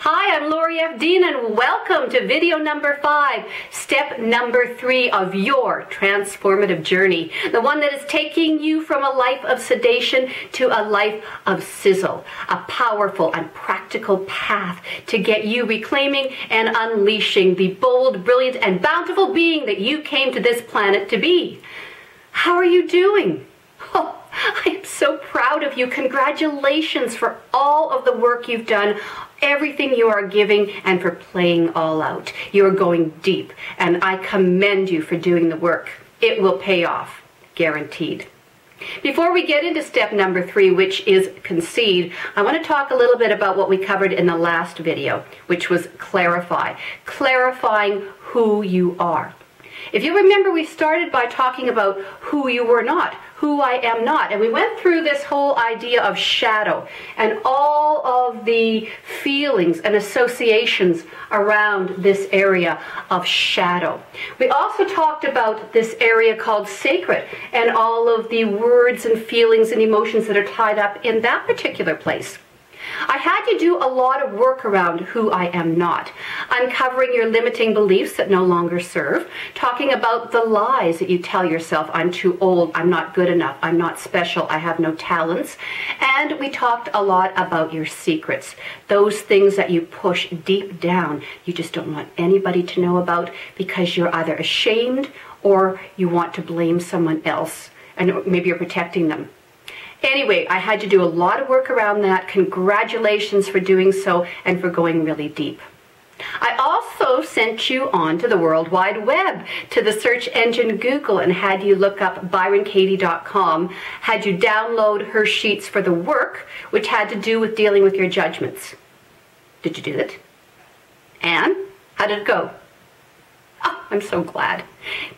Hi, I'm Lori F. Dean, and welcome to video number 5, step number 3 of your transformative journey. The one that is taking you from a life of sedation to a life of sizzle, a powerful and practical path to get you reclaiming and unleashing the bold, brilliant, and bountiful being that you came to this planet to be. How are you doing? Oh, I am so proud of you. Congratulations for all of the work you've done, everything you are giving, and for playing all out. You are going deep, and I commend you for doing the work. It will pay off, guaranteed. Before we get into step number 3, which is concede, I want to talk a little bit about what we covered in the last video, which was clarify. Clarifying who you are. If you remember, we started by talking about who you were not, who I am not. And we went through this whole idea of shadow and all of the feelings and associations around this area of shadow. We also talked about this area called sacred and all of the words and feelings and emotions that are tied up in that particular place. I had you do a lot of work around who I am not, uncovering your limiting beliefs that no longer serve, talking about the lies that you tell yourself: I'm too old, I'm not good enough, I'm not special, I have no talents. And we talked a lot about your secrets, those things that you push deep down, you just don't want anybody to know about because you're either ashamed or you want to blame someone else, and maybe you're protecting them. Anyway, I had to do a lot of work around that. Congratulations for doing so and for going really deep. I also sent you on to the World Wide Web, to the search engine Google, and had you look up ByronKatie.com, had you download her sheets for the work, which had to do with dealing with your judgments. Did you do it? And how did it go? Oh, I'm so glad.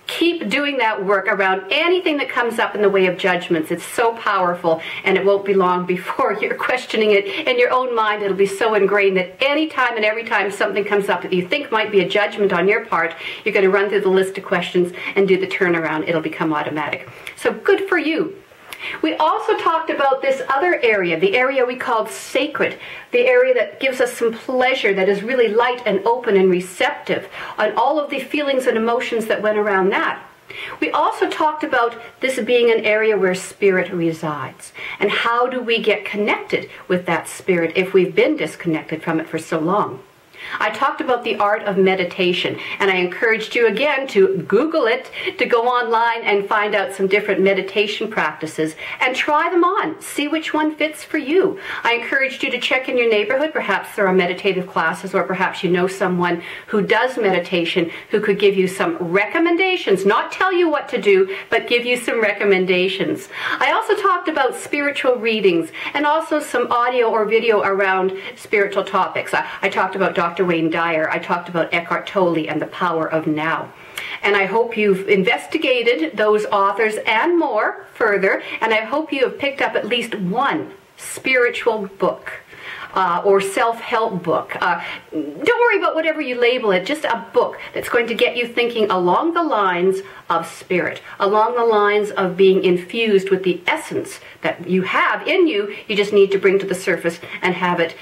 Keep doing that work around anything that comes up in the way of judgments. It's so powerful, and it won't be long before you're questioning it in your own mind. It'll be so ingrained that any time and every time something comes up that you think might be a judgment on your part, you're going to run through the list of questions and do the turnaround. It'll become automatic. So good for you. We also talked about this other area, the area we called sacred, the area that gives us some pleasure, that is really light and open and receptive, and all of the feelings and emotions that went around that. We also talked about this being an area where spirit resides, and how do we get connected with that spirit if we've been disconnected from it for so long. I talked about the art of meditation, and I encouraged you again to Google it, to go online and find out some different meditation practices and try them on. See which one fits for you. I encouraged you to check in your neighborhood. Perhaps there are meditative classes, or perhaps you know someone who does meditation who could give you some recommendations, not tell you what to do, but give you some recommendations. I also talked about spiritual readings and also some audio or video around spiritual topics. I talked about Dr. Wayne Dyer. I talked about Eckhart Tolle and the power of now. And I hope you've investigated those authors and more further, and I hope you have picked up at least one spiritual book or self-help book. Don't worry about whatever you label it, just a book that's going to get you thinking along the lines of spirit, along the lines of being infused with the essence that you have in you. You just need to bring to the surface and have it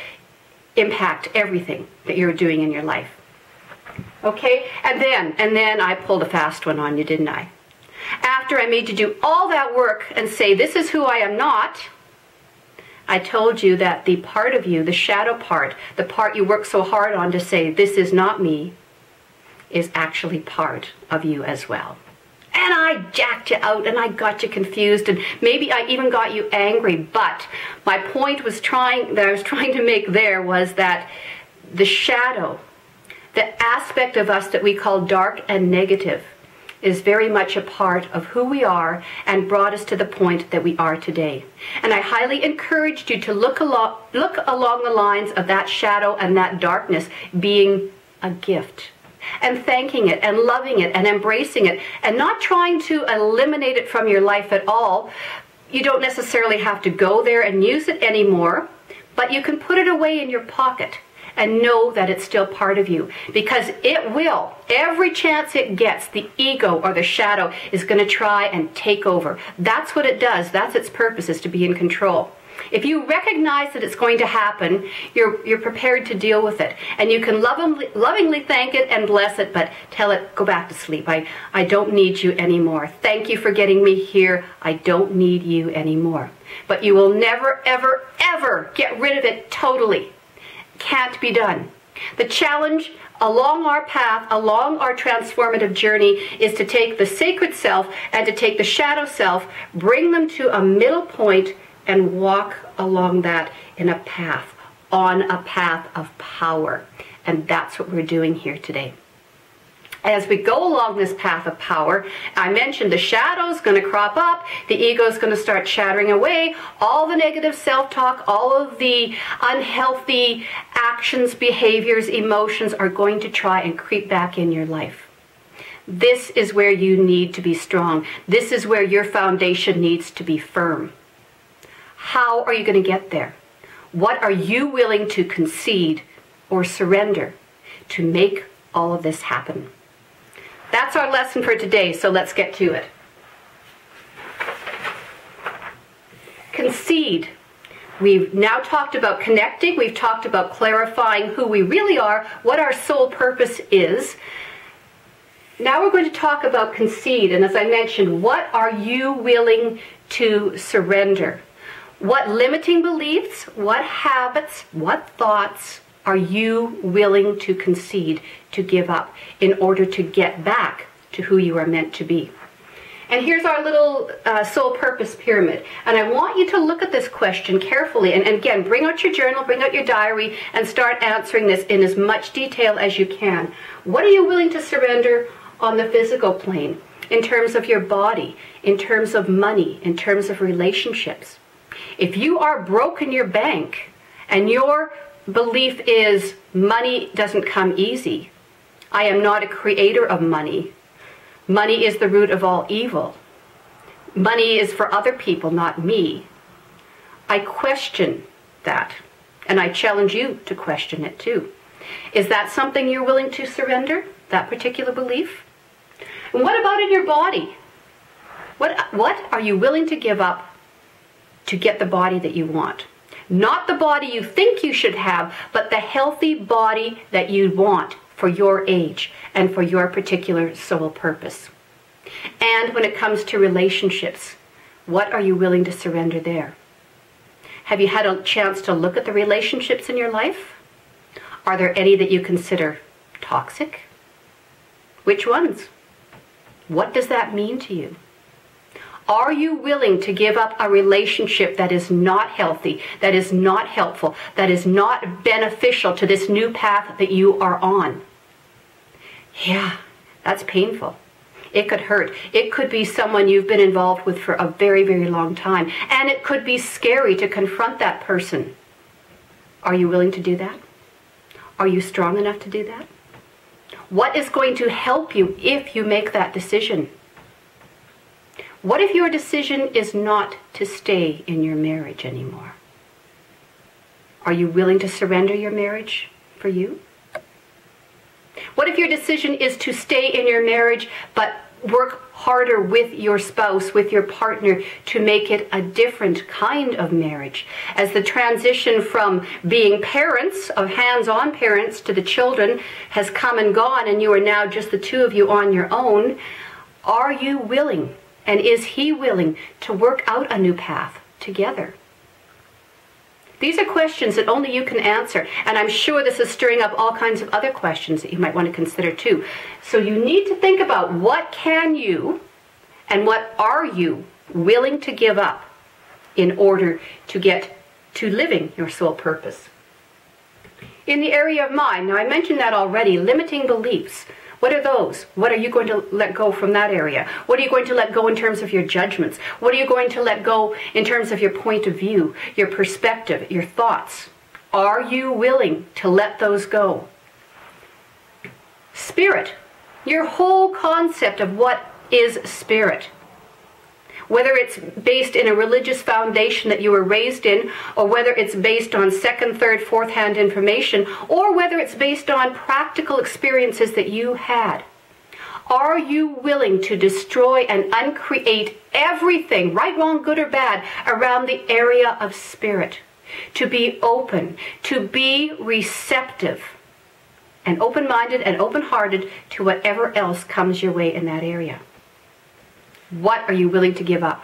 impact everything that you're doing in your life. Okay? And then I pulled a fast one on you, didn't I? After I made you do all that work and say, this is who I am not, I told you that the part of you, the shadow part, the part you work so hard on to say, this is not me, is actually part of you as well. And I jacked you out, and I got you confused, and maybe I even got you angry. But my point was that I was trying to make there was that the shadow, the aspect of us that we call dark and negative, is very much a part of who we are and brought us to the point that we are today. And I highly encouraged you to look along the lines of that shadow and that darkness being a gift, and thanking it and loving it and embracing it, and not trying to eliminate it from your life at all. You don't necessarily have to go there and use it anymore, but you can put it away in your pocket and know that it's still part of you, because it will. Every chance it gets, the ego or the shadow is going to try and take over. That's what it does. That's its purpose, is to be in control. If you recognize that it's going to happen, you're prepared to deal with it. And you can lovingly thank it and bless it, but tell it, go back to sleep. I don't need you anymore. Thank you for getting me here. I don't need you anymore. But you will never, ever, ever get rid of it totally. Can't be done. The challenge along our path, along our transformative journey, is to take the sacred self and to take the shadow self, bring them to a middle point, and walk along that in a path, on a path of power. And that's what we're doing here today. As we go along this path of power, I mentioned the shadow's going to crop up, the ego's going to start chattering away, all the negative self-talk, all of the unhealthy actions, behaviors, emotions are going to try and creep back in your life. This is where you need to be strong. This is where your foundation needs to be firm. How are you going to get there? What are you willing to concede or surrender to make all of this happen? That's our lesson for today, so let's get to it. Concede. We've now talked about connecting. We've talked about clarifying who we really are, what our soul purpose is. Now we're going to talk about concede. And as I mentioned, what are you willing to surrender? What limiting beliefs, what habits, what thoughts are you willing to concede, to give up, in order to get back to who you are meant to be? And here's our little soul purpose pyramid. And I want you to look at this question carefully. And again, bring out your journal, bring out your diary, and start answering this in as much detail as you can. What are you willing to surrender on the physical plane, in terms of your body, in terms of money, in terms of relationships? If you are broke in your bank and your belief is money doesn't come easy, I am not a creator of money, money is the root of all evil, money is for other people, not me, I question that, and I challenge you to question it too. Is that something you're willing to surrender, that particular belief? And what about in your body? What are you willing to give up to get the body that you want? Not the body you think you should have, but the healthy body that you want for your age and for your particular soul purpose. And when it comes to relationships, what are you willing to surrender there? Have you had a chance to look at the relationships in your life? Are there any that you consider toxic? Which ones? What does that mean to you? Are you willing to give up a relationship that is not healthy, that is not helpful, that is not beneficial to this new path that you are on? Yeah, that's painful. It could hurt. It could be someone you've been involved with for a very, very long time. And it could be scary to confront that person. Are you willing to do that? Are you strong enough to do that? What is going to help you if you make that decision? What if your decision is not to stay in your marriage anymore? Are you willing to surrender your marriage for you? What if your decision is to stay in your marriage but work harder with your spouse, with your partner, to make it a different kind of marriage? As the transition from being parents, of hands-on parents, to the children has come and gone, and you are now just the two of you on your own, are you willing, and is he willing, to work out a new path together? These are questions that only you can answer, and I'm sure this is stirring up all kinds of other questions that you might want to consider too. So you need to think about what can you and what are you willing to give up in order to get to living your soul purpose. In the area of mind, now I mentioned that already, limiting beliefs. What are those? What are you going to let go from that area? What are you going to let go in terms of your judgments? What are you going to let go in terms of your point of view, your perspective, your thoughts? Are you willing to let those go? Spirit. Your whole concept of what is spirit. whether it's based in a religious foundation that you were raised in, or whether it's based on second, third, fourth-hand information, or whether it's based on practical experiences that you had. Are you willing to destroy and uncreate everything, right, wrong, good, or bad, around the area of spirit? To be open, to be receptive, and open-minded and open-hearted to whatever else comes your way in that area. What are you willing to give up?